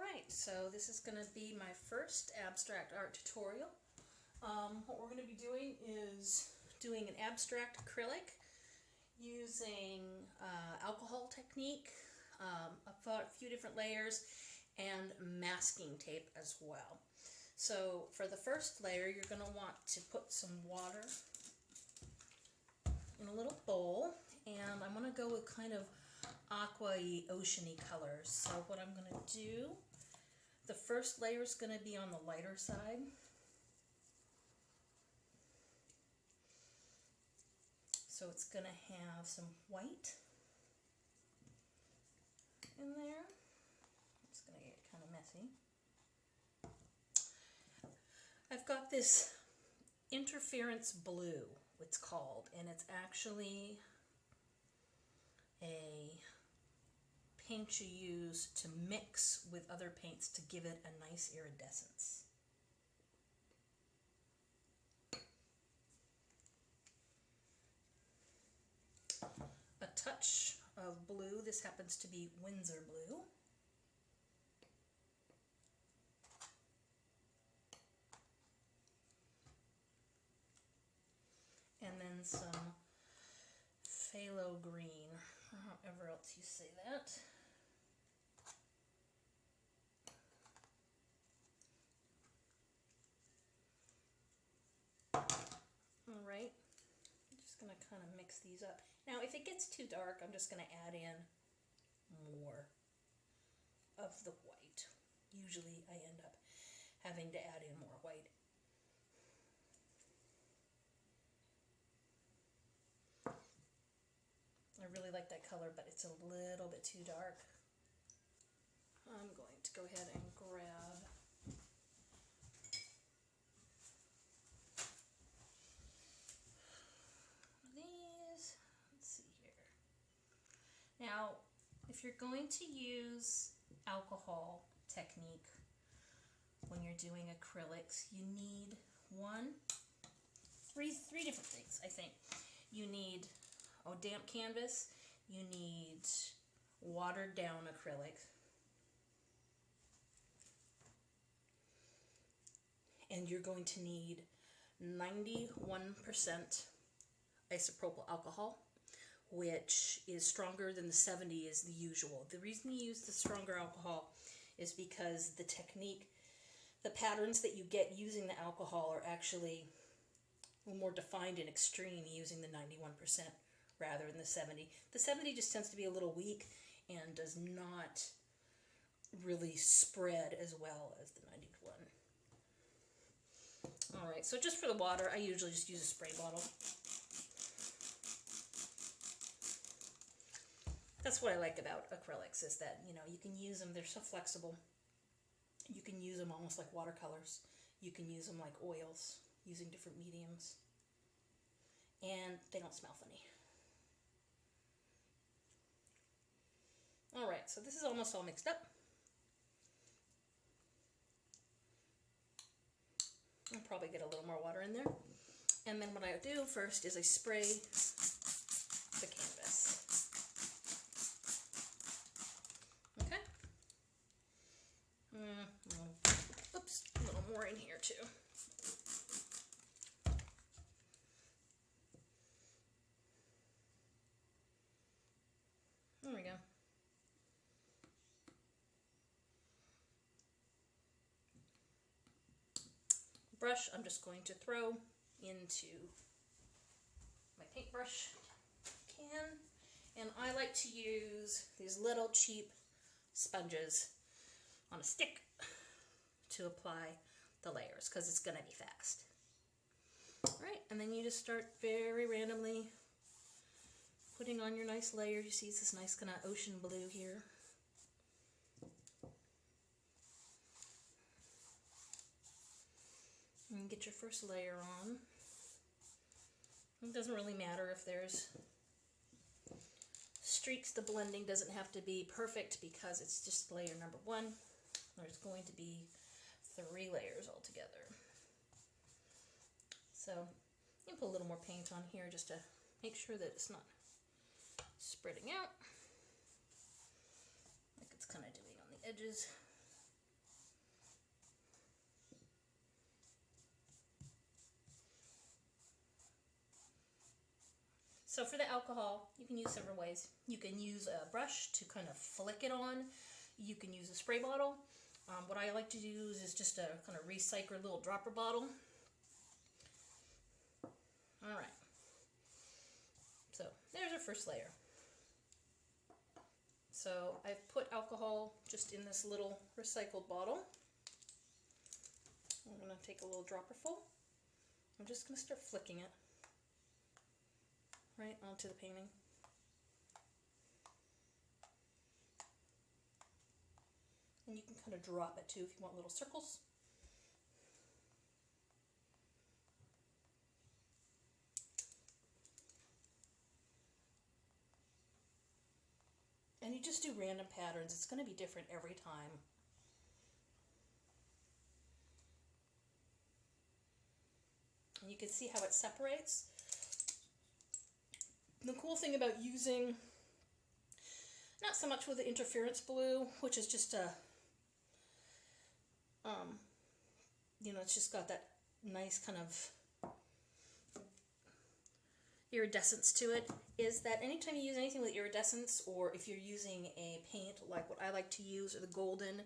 Alright, so this is going to be my first abstract art tutorial. What we're going to be doing is doing an abstract acrylic using alcohol technique, a few different layers, and masking tape as well. So for the first layer, you're going to want to put some water in a little bowl, and I'm going to go with kind of aqua-y, ocean-y colors. So what I'm going to do, the first layer is going to be on the lighter side. So it's going to have some white in there. It's going to get kind of messy. I've got this interference blue, it's called, and it's actually a paint you use to mix with other paints to give it a nice iridescence. A touch of blue, this happens to be Windsor blue. And then some phthalo green, or however else you say that. Alright, I'm just going to kind of mix these up. Now if it gets too dark, I'm just going to add in more of the white. Usually I end up having to add in more white. I really like that color, but it's a little bit too dark. I'm going to go ahead and grab these. Let's see here. Now, if you're going to use alcohol technique when you're doing acrylics, you need three different things, I think. You need damp canvas, you need watered down acrylic, and you're going to need 91% isopropyl alcohol, which is stronger than the 70 is the usual. The reason you use the stronger alcohol is because the technique, the patterns that you get using the alcohol are actually a little more defined and extreme using the 91%. Rather than the 70. The 70 just tends to be a little weak and does not really spread as well as the 91. Alright, so just for the water, I usually just use a spray bottle. That's what I like about acrylics, is that, you know, you can use them, they're so flexible. You can use them almost like watercolors. You can use them like oils, using different mediums. And they don't smell funny. Alright, so this is almost all mixed up. I'll probably get a little more water in there. And then what I do first is I spray the canvas. Okay? Oops, a little more in here too. There we go. Brush I'm just going to throw into my paintbrush can, and I like to use these little cheap sponges on a stick to apply the layers because it's going to be fast. Alright, and then you just start very randomly putting on your nice layer. You see it's this nice kind of ocean blue here. And get your first layer on. It doesn't really matter if there's streaks. The blending doesn't have to be perfect because it's just layer number one. There's going to be 3 layers altogether. So you can put a little more paint on here just to make sure that it's not spreading out like it's kind of doing on the edges. So for the alcohol, you can use several ways. You can use a brush to kind of flick it on. You can use a spray bottle. What I like to use is just a kind of recycled little dropper bottle. Alright, so there's our first layer. So I've put alcohol just in this little recycled bottle. I'm going to take a little dropper full. I'm just going to start flicking it right onto the painting. And you can kind of drop it too if you want little circles. And you just do random patterns. It's going to be different every time. And you can see how it separates. The cool thing about using, not so much with the interference blue, which is just a, you know, it's just got that nice kind of iridescence to it, is that anytime you use anything with iridescence, or if you're using a paint like what I like to use, or the golden,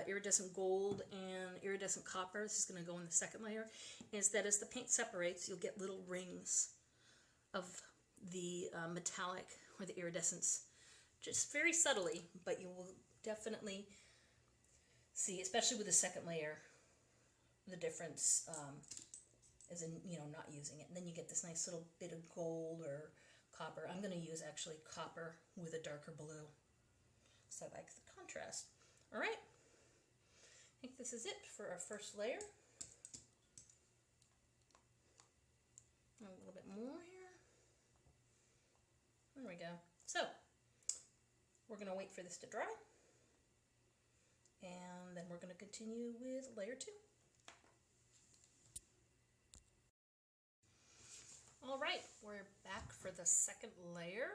iridescent gold and iridescent copper, this is going to go in the second layer, is that as the paint separates, you'll get little rings of the metallic or the iridescence, just very subtly, but you will definitely see, especially with the second layer, the difference as in, you know, not using it. And then you get this nice little bit of gold or copper. I'm going to use actually copper with a darker blue, so I like the contrast. All right, I think this is it for our first layer. A little bit more here. There we go. So we're going to wait for this to dry, and then we're going to continue with layer 2. All right, we're back for the second layer.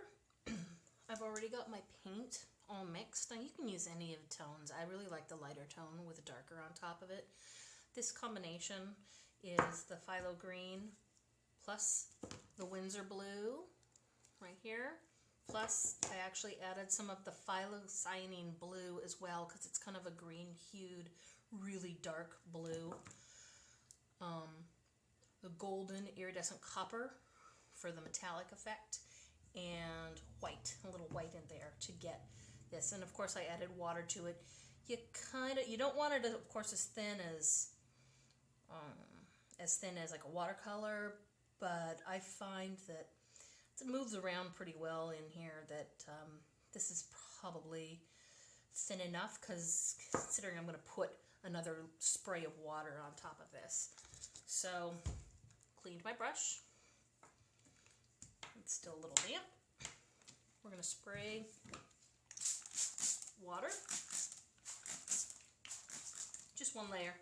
I've already got my paint all mixed. Now you can use any of the tones. I really like the lighter tone with a darker on top of it. This combination is the phthalo green plus the Winsor blue right here. Plus I actually added some of the phylocyanine blue as well, because it's kind of a green hued, really dark blue. The golden iridescent copper for the metallic effect, and white, a little white in there to get this. And of course I added water to it. You don't want it, of course, as thin as like a watercolor, but I find that it moves around pretty well in here, that this is probably thin enough, because considering I'm going to put another spray of water on top of this. So cleaned my brush. It's still a little damp. We're going to spray water. Just one layer.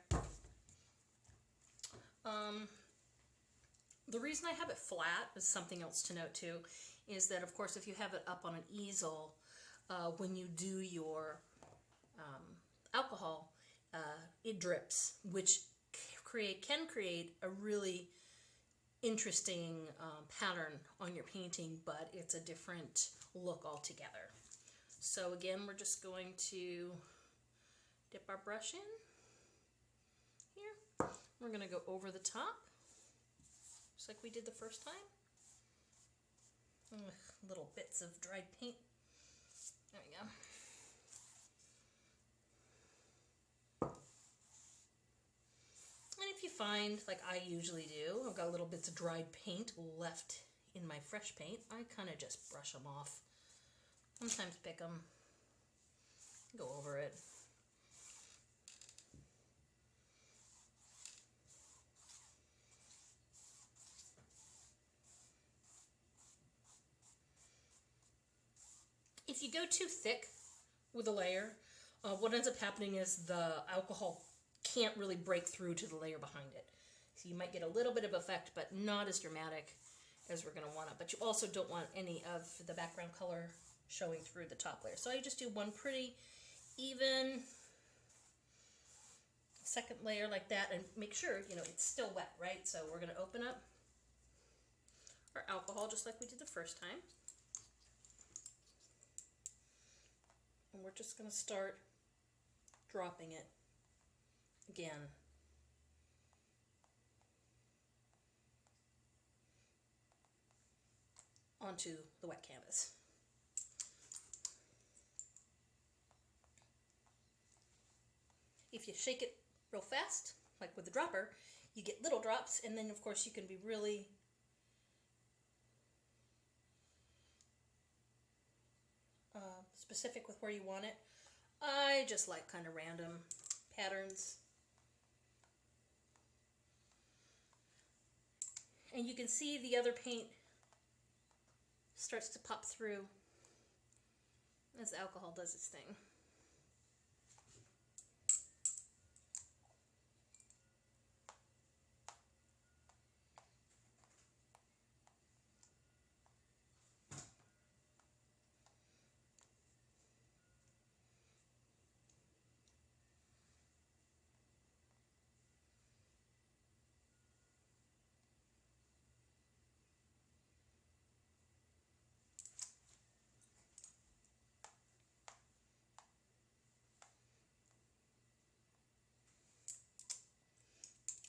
The reason I have it flat is something else to note too, is that of course if you have it up on an easel, when you do your alcohol, it drips, which can create a really interesting pattern on your painting, but it's a different look altogether. So again, we're just going to dip our brush in here. We're going to go over the top, just like we did the first time. Ugh, little bits of dried paint. There we go. And if you find, like I usually do, I've got little bits of dried paint left in my fresh paint, I kind of just brush them off. Sometimes pick them, go over it. If you go too thick with a layer, what ends up happening is the alcohol can't really break through to the layer behind it. So you might get a little bit of effect, but not as dramatic as we're going to want it. But you also don't want any of the background color showing through the top layer. So I just do one pretty even second layer like that, and make sure, you know, it's still wet, right? So we're going to open up our alcohol just like we did the first time. And we're just going to start dropping it again. Onto the wet canvas. If you shake it real fast, like with the dropper, you get little drops, and then of course you can be really specific with where you want it. I just like kind of random patterns. And you can see the other paint starts to pop through as the alcohol does its thing.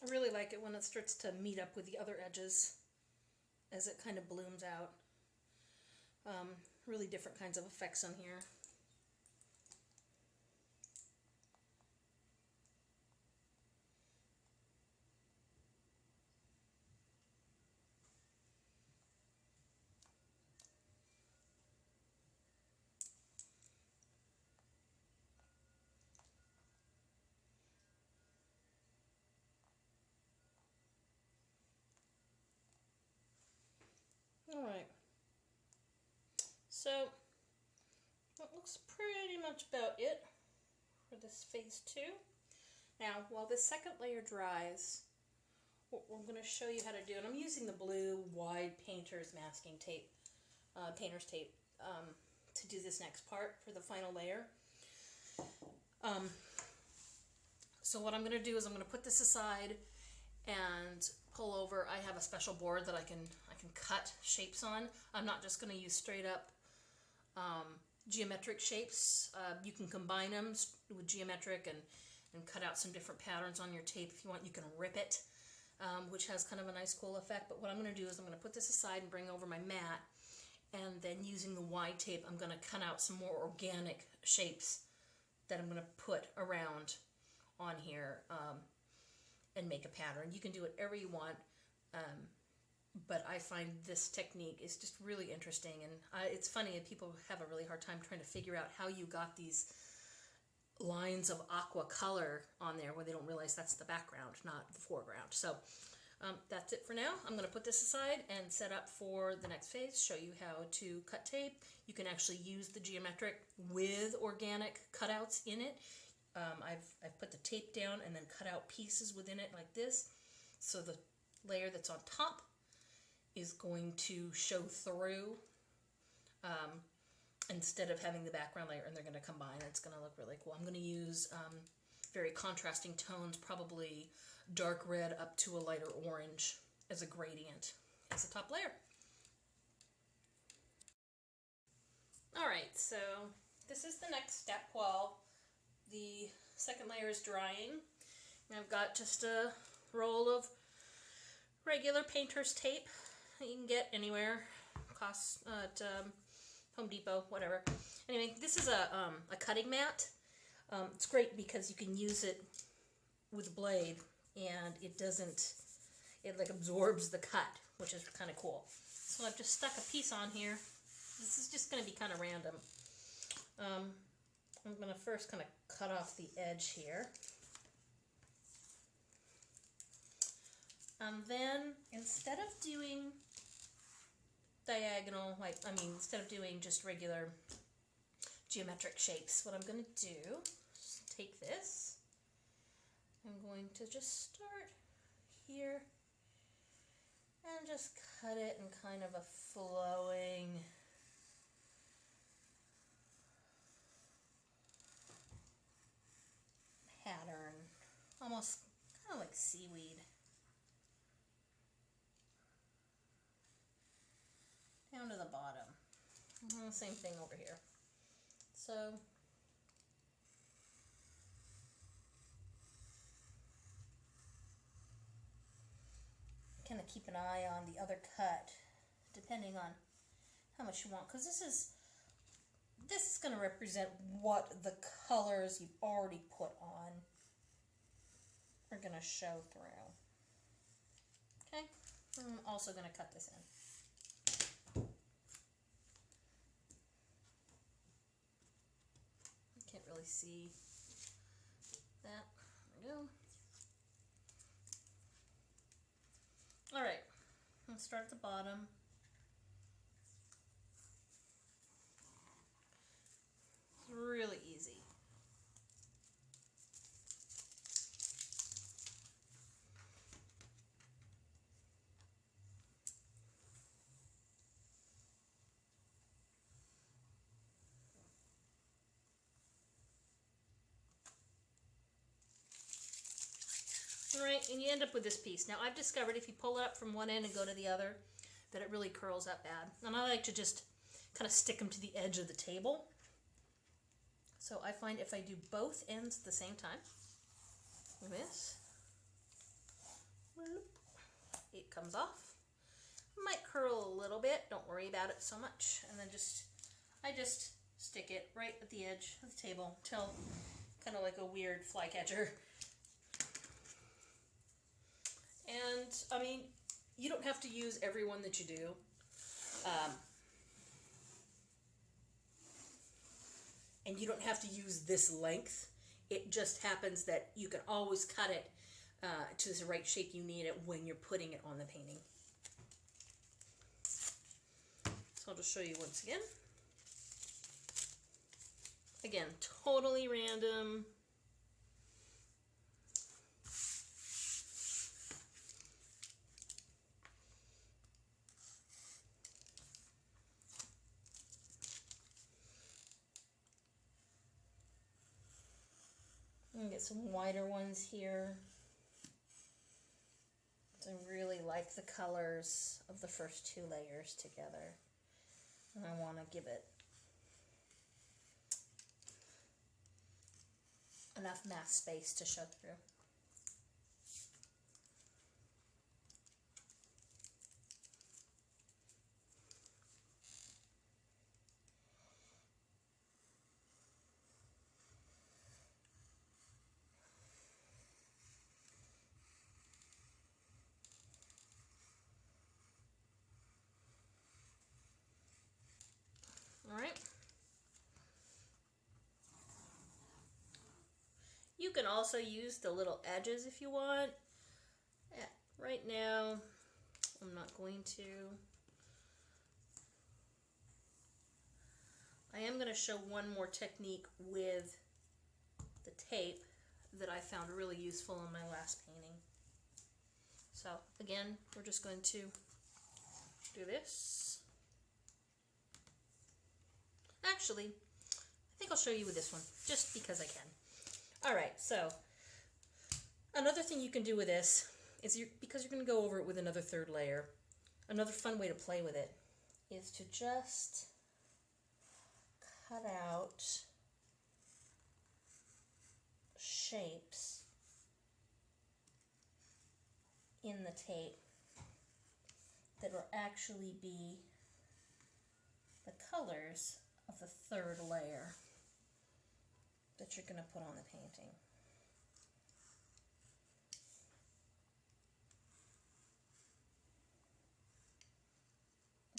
I really like it when it starts to meet up with the other edges as it kind of blooms out. Really different kinds of effects on here. Alright, so that looks pretty much about it for this phase 2. Now, while this second layer dries, what we're going to show you how to do, and I'm using the blue wide painter's masking tape, painter's tape, to do this next part for the final layer. So what I'm going to do is I'm going to put this aside and pull over. I have a special board that I can cut shapes on. I'm not just going to use straight up geometric shapes. You can combine them with geometric and cut out some different patterns on your tape. If you want, you can rip it, which has kind of a nice cool effect. But what I'm going to do is I'm going to put this aside and bring over my mat, and then using the wide tape I'm going to cut out some more organic shapes that I'm going to put around on here and make a pattern. You can do whatever you want, but I find this technique is just really interesting, and it's funny that people have a really hard time trying to figure out how you got these lines of aqua color on there when they don't realize that's the background, not the foreground. So that's it for now. I'm going to put this aside and set up for the next phase, show you how to cut tape. You can actually use the geometric with organic cutouts in it. I've put the tape down and then cut out pieces within it like this, so the layer that's on top is going to show through instead of having the background layer, and they're going to combine. It's going to look really cool. I'm going to use very contrasting tones, probably dark red up to a lighter orange as a gradient as the top layer. Alright, so this is the next step while the second layer is drying. And I've got just a roll of regular painter's tape that you can get anywhere. Costs at Home Depot, whatever. Anyway, this is a cutting mat. It's great because you can use it with a blade and it like absorbs the cut, which is kind of cool. So I've just stuck a piece on here. This is just going to be kind of random. I'm going to first kind of cut off the edge here. And then instead of doing diagonal, instead of doing just regular geometric shapes, what I'm going to do is take this. I'm going to just start here and just cut it in kind of a flowing pattern, almost kind of like seaweed. Same thing over here. So kind of keep an eye on the other cut, depending on how much you want, because this is going to represent what the colors you've already put on are going to show through. Okay, I'm also going to cut this in. I can't really see that. There we go. All right, let's start at the bottom. It's really easy. All right, and you end up with this piece. Now, I've discovered if you pull it up from one end and go to the other, that it really curls up bad. And I like to just kind of stick them to the edge of the table. So I find if I do both ends at the same time, like this, it comes off. Might curl a little bit, don't worry about it so much. And then I just stick it right at the edge of the table till kind of like a weird flycatcher. And, I mean, you don't have to use every one that you do. And you don't have to use this length. It just happens that you can always cut it to the right shape you need it when you're putting it on the painting. So I'll just show you once again. Again, totally random. Get some wider ones here. I really like the colors of the first two layers together, and I want to give it enough matte space to show through. All right. You can also use the little edges if you want. Right now, I'm not going to. I am going to show one more technique with the tape that I found really useful in my last painting. So again, we're just going to do this. Actually, I think I'll show you with this one, just because I can. All right, so another thing you can do with this is, because you're going to go over it with another third layer, another fun way to play with it is to just cut out shapes in the tape that will actually be the colors of the third layer that you're going to put on the painting.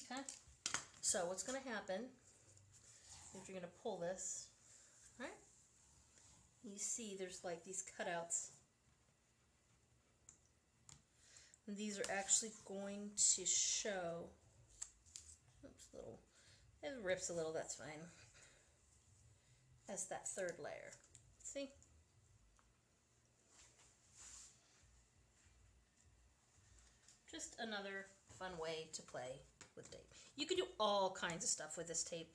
Okay, so what's going to happen is you're going to pull this, right? You see there's like these cutouts. And these are actually going to show, oops, it rips a little, that's fine, as that third layer. See? Just another fun way to play with tape. You can do all kinds of stuff with this tape.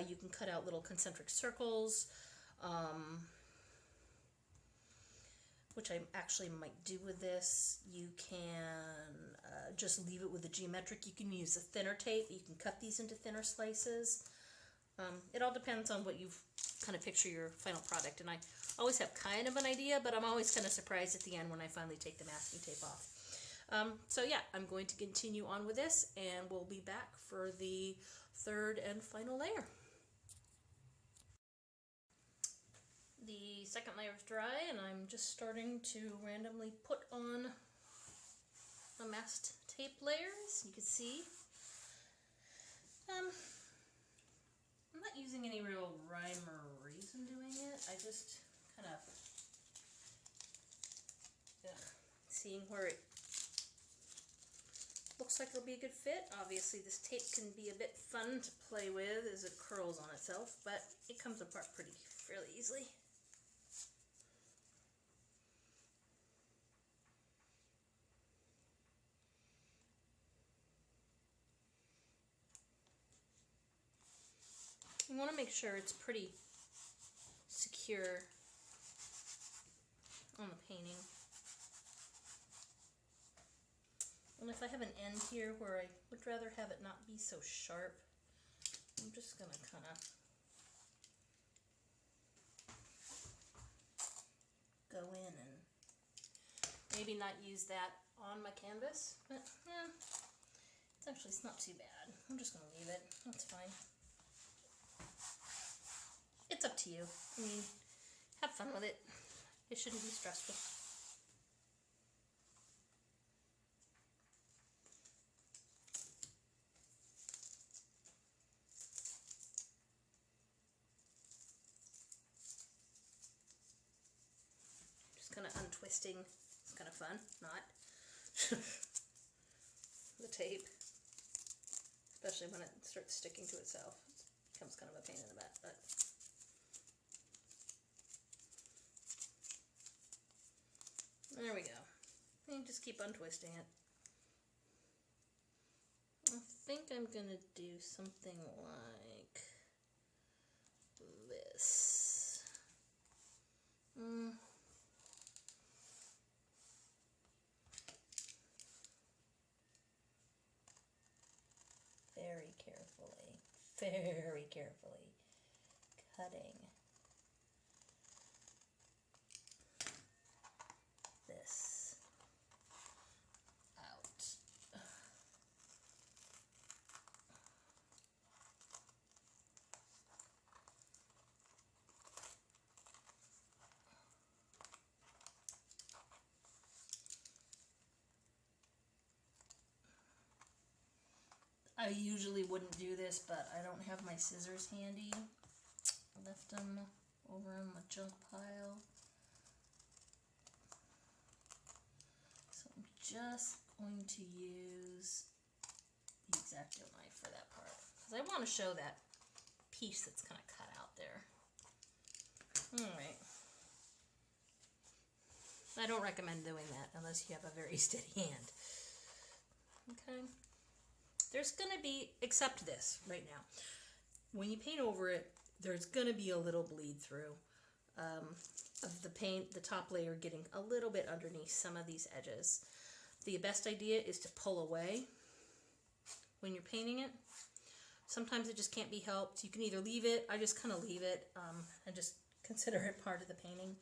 You can cut out little concentric circles. which I actually might do with this. You can just leave it with the geometric. You can use a thinner tape. You can cut these into thinner slices. It all depends on what you've kind of picture your final product. And I always have kind of an idea, but I'm always kind of surprised at the end when I finally take the masking tape off. So yeah, I'm going to continue on with this, and we'll be back for the third and final layer. The second layer is dry, and I'm just starting to randomly put on a masked tape layer, as you can see. I'm not using any real rhyme or reason doing it. I just kind of seeing where it looks like it'll be a good fit. Obviously this tape can be a bit fun to play with as it curls on itself, but it comes apart fairly easily. You want to make sure it's pretty secure on the painting. And if I have an end here where I would rather have it not be so sharp, I'm just going to kind of go in and maybe not use that on my canvas, but yeah, it's not too bad. I'm just going to leave it. That's fine. It's up to you. I mean, have fun with it. It shouldn't be stressful. Just kind of untwisting. It's kind of fun, not? The tape. Especially when it starts sticking to itself. It becomes kind of a pain in the butt, but there we go. And just keep untwisting it. I think I'm gonna do something like this. Very carefully cutting this out. I usually wouldn't do this, but I don't have my scissors handy. I left them over in my junk pile. So I'm just going to use the X-Acto knife for that part, because I want to show that piece that's kind of cut out there. Alright. I don't recommend doing that unless you have a very steady hand. Okay. There's going to be, except this right now, when you paint over it, there's going to be a little bleed through of the paint, the top layer getting a little bit underneath some of these edges. The best idea is to pull away when you're painting it. Sometimes it just can't be helped. You can either leave it, I just kind of leave it and just consider it part of the painting.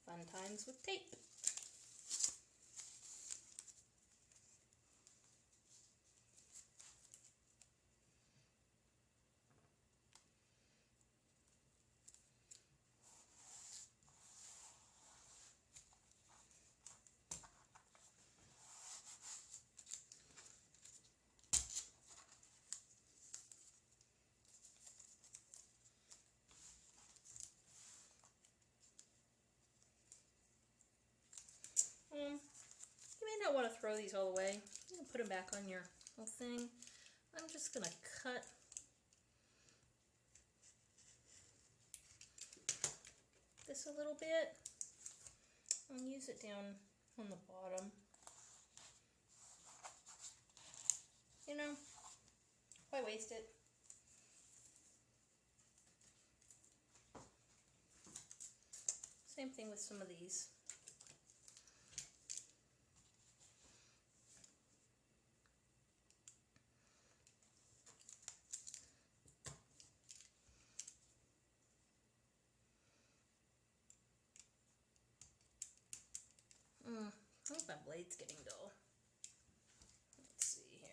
Fun times with tape. You may not want to throw these all away. You can put them back on your little thing. I'm just going to cut this a little bit and use it down on the bottom know, why waste it? Same thing with some of these. I think my blade's getting dull. Let's see here.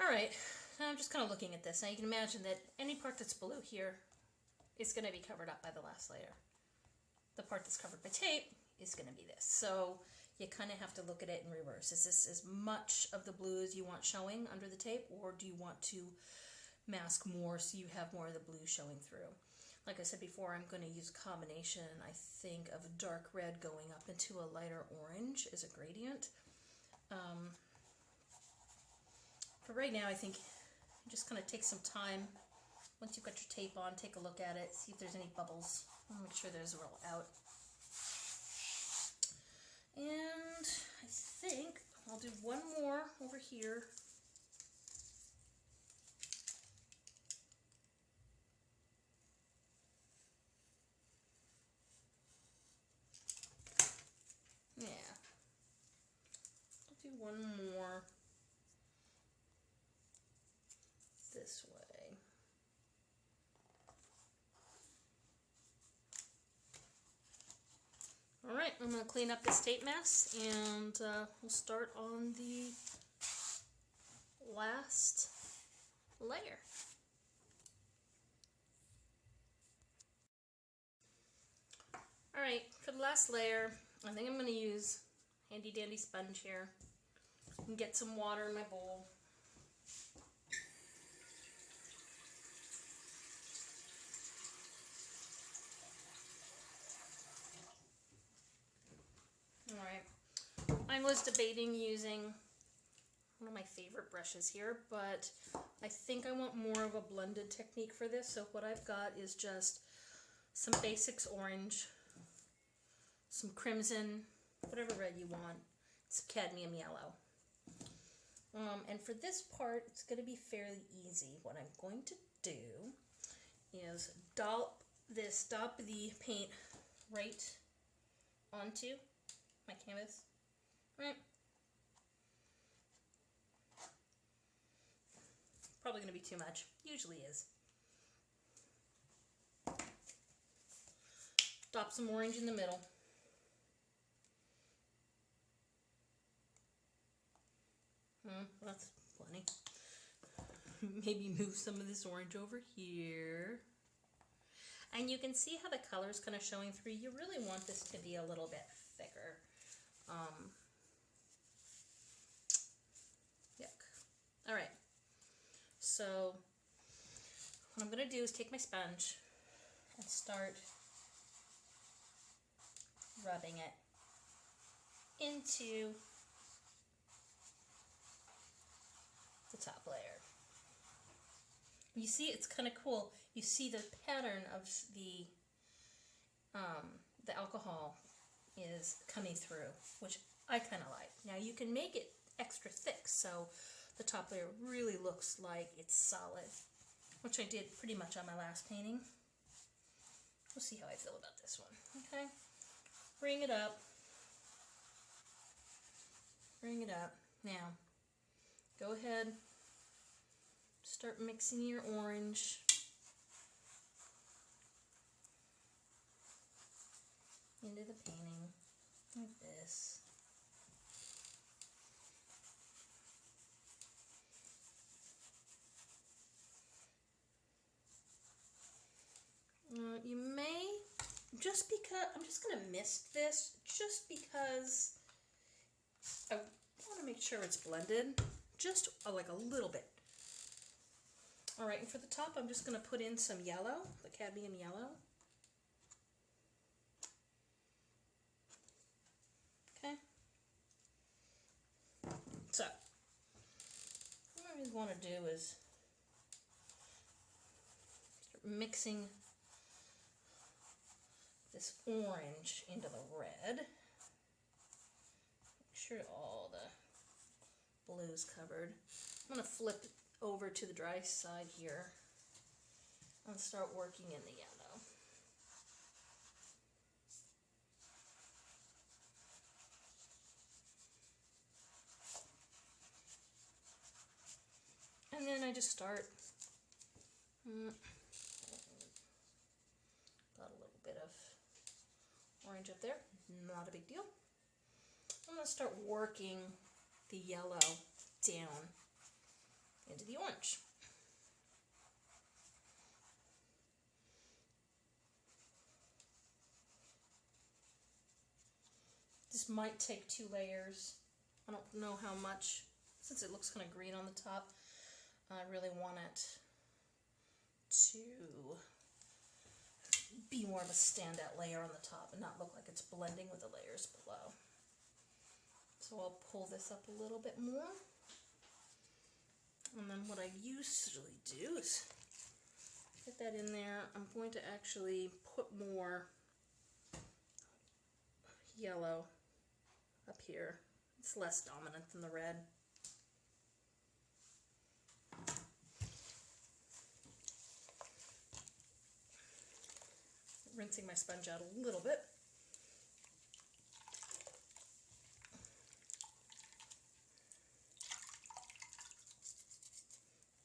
Alright, now I'm just kind of looking at this. Now you can imagine that any part that's below here is going to be covered up by the last layer. The part that's covered by tape is going to be this. So you kind of have to look at it in reverse. Is this as much of the blue as you want showing under the tape, or do you want to mask more so you have more of the blue showing through? Like I said before, I'm going to use a combination, I think, of dark red going up into a lighter orange as a gradient. For right now, I think you just kind of take some time. Once you've got your tape on, take a look at it, see if there's any bubbles. Make sure there's a roll out. And I think I'll do one more over here. Yeah. I'll do one more this way. Alright, I'm going to clean up this tape mess and we'll start on the last layer. Alright, for the last layer, I think I'm going to use a handy dandy sponge here and get some water in my bowl. Alright, I was debating using one of my favorite brushes here, but I think I want more of a blended technique for this. So what I've got is just some basics orange, some crimson, whatever red you want, some cadmium yellow. And for this part, it's going to be fairly easy. What I'm going to do is dop the paint right onto my canvas. Right. Probably going to be too much. Usually is. Dop some orange in the middle. That's plenty. Maybe move some of this orange over here. And you can see how the color's kind of showing through. You really want this to be a little bit thicker. Yuck. Alright. So, what I'm going to do is take my sponge and start rubbing it into the top layer. You see, it's kind of cool. You see the pattern of the alcohol is coming through, which I kind of like. Now you can make it extra thick, so the top layer really looks like it's solid, which I did pretty much on my last painting. We'll see how I feel about this one. Okay, bring it up. Bring it up. Now, go ahead. Start mixing your orange into the painting. like this. You may, just because, I'm just going to mist this, just because I want to make sure it's blended, just like a little bit. All right, and for the top, I'm just going to put in some yellow, the cadmium yellow. Okay. So, what I want to do is start mixing this orange into the red. Make sure all the blue is covered. I'm going to flip over to the dry side here and start working in the yellow. And then I just start, got a little bit of orange up there, not a big deal. I'm going to start working the yellow down into the orange. This might take 2 layers. I don't know how much, since it looks kind of green on the top, I really want it to be more of a standout layer on the top and not look like it's blending with the layers below. So I'll pull this up a little bit more. And then what I usually do is get that in there. I'm going to actually put more yellow up here. It's less dominant than the red. Rinsing my sponge out a little bit.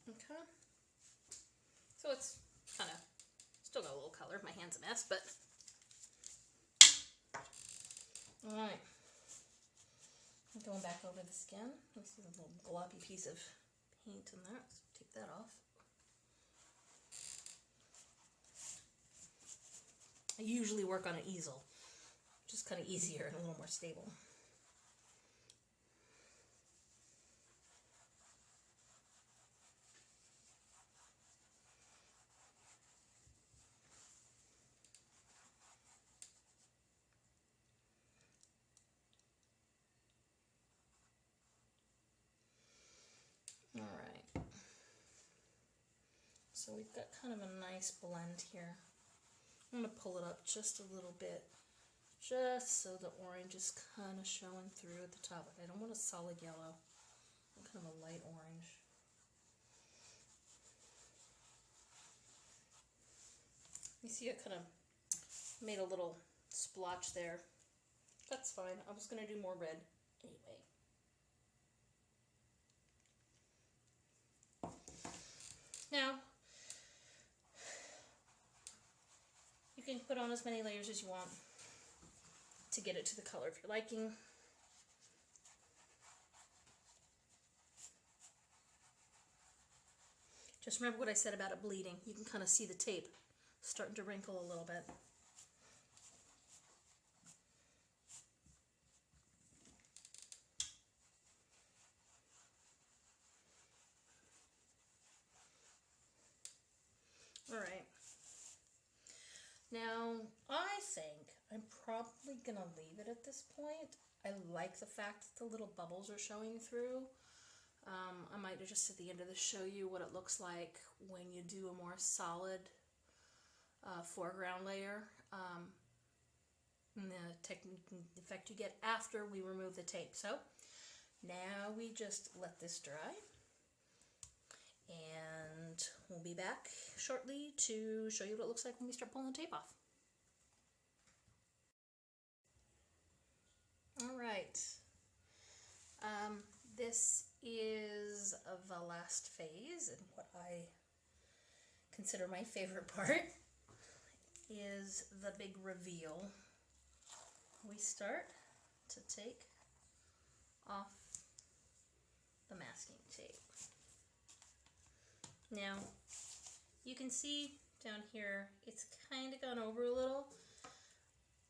Okay. So it's kind of still got a little color. My hand's a mess, but all right. Going back over the skin. This is a little gloppy piece of paint in there. So take that off. I usually work on an easel, which is kind of easier and a little more stable. All right. So we've got kind of a nice blend here. I'm going to pull it up just a little bit, just so the orange is kind of showing through at the top. I don't want a solid yellow. I want kind of a light orange. You see I kind of made a little splotch there. That's fine. I was going to do more red anyway. Now, you can put on as many layers as you want to get it to the color of your liking. Just remember what I said about it bleeding. You can kind of see the tape starting to wrinkle a little bit. All right. Now, I think I'm probably going to leave it at this point. I like the fact that the little bubbles are showing through. I might just at the end of this show you what it looks like when you do a more solid foreground layer. And the technique and effect you get after we remove the tape. So now we just let this dry. And we'll be back shortly to show you what it looks like when we start pulling the tape off. All right. This is the last phase, and what I consider my favorite part is the big reveal. We start to take off the masking tape. Now, you can see down here, it's kind of gone over a little.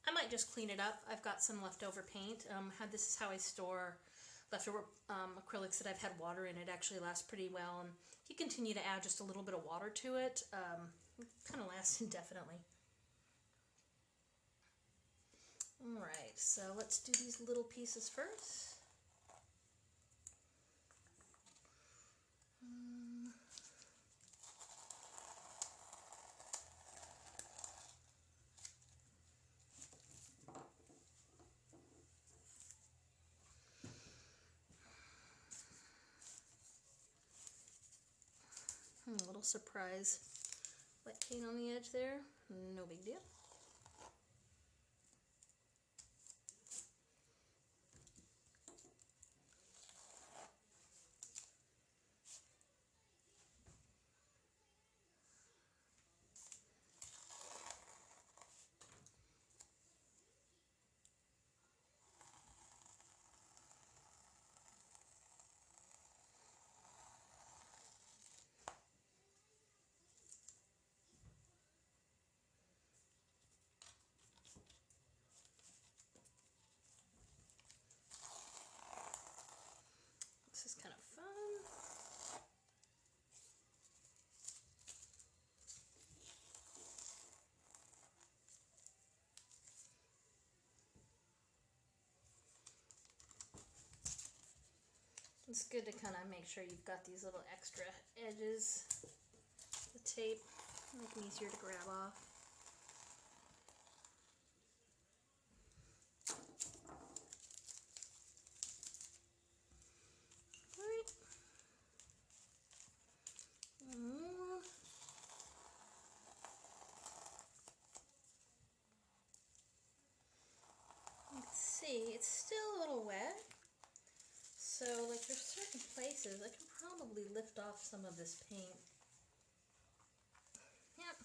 I might just clean it up. I've got some leftover paint. This is how I store leftover acrylics that I've had water in. It actually lasts pretty well, and if you continue to add just a little bit of water to it, it kind of lasts indefinitely. Alright, so let's do these little pieces first. A little surprise wet paint on the edge there, no big deal. This is kind of fun. It's good to kind of make sure you've got these little extra edges, the tape, make them easier to grab off. See, it's still a little wet, so like there's certain places I can probably lift off some of this paint. Yep.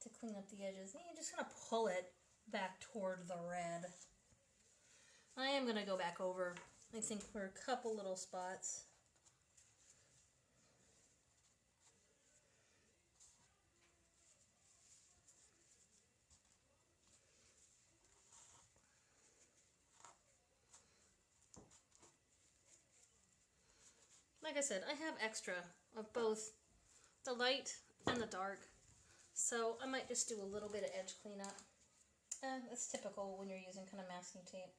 To clean up the edges, and you're just going to pull it back toward the red. I am going to go back over, I think, for a couple little spots. Like I said, I have extra of both the light and the dark, so I might just do a little bit of edge cleanup. That's typical when you're using kind of masking tape.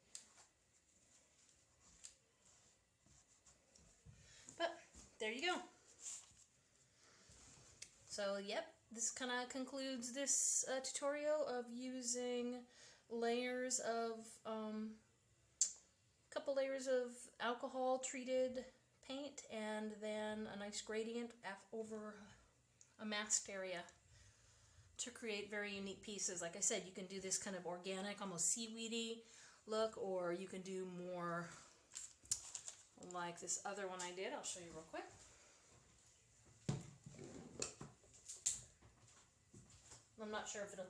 But there you go. So yep, this kind of concludes this tutorial of using layers of, couple layers of alcohol treated paint and then a nice gradient over a masked area to create very unique pieces. Like I said, you can do this kind of organic, almost seaweedy look, or you can do more like this other one I did. I'll show you real quick. I'm not sure if it'll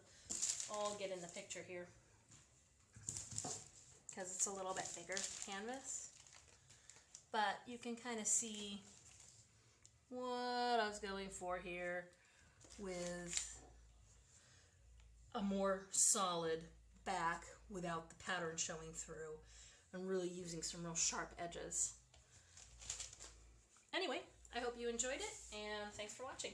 all get in the picture here because it's a little bit bigger canvas. But you can kind of see what I was going for here with a more solid back without the pattern showing through and really using some real sharp edges. Anyway, I hope you enjoyed it, and thanks for watching.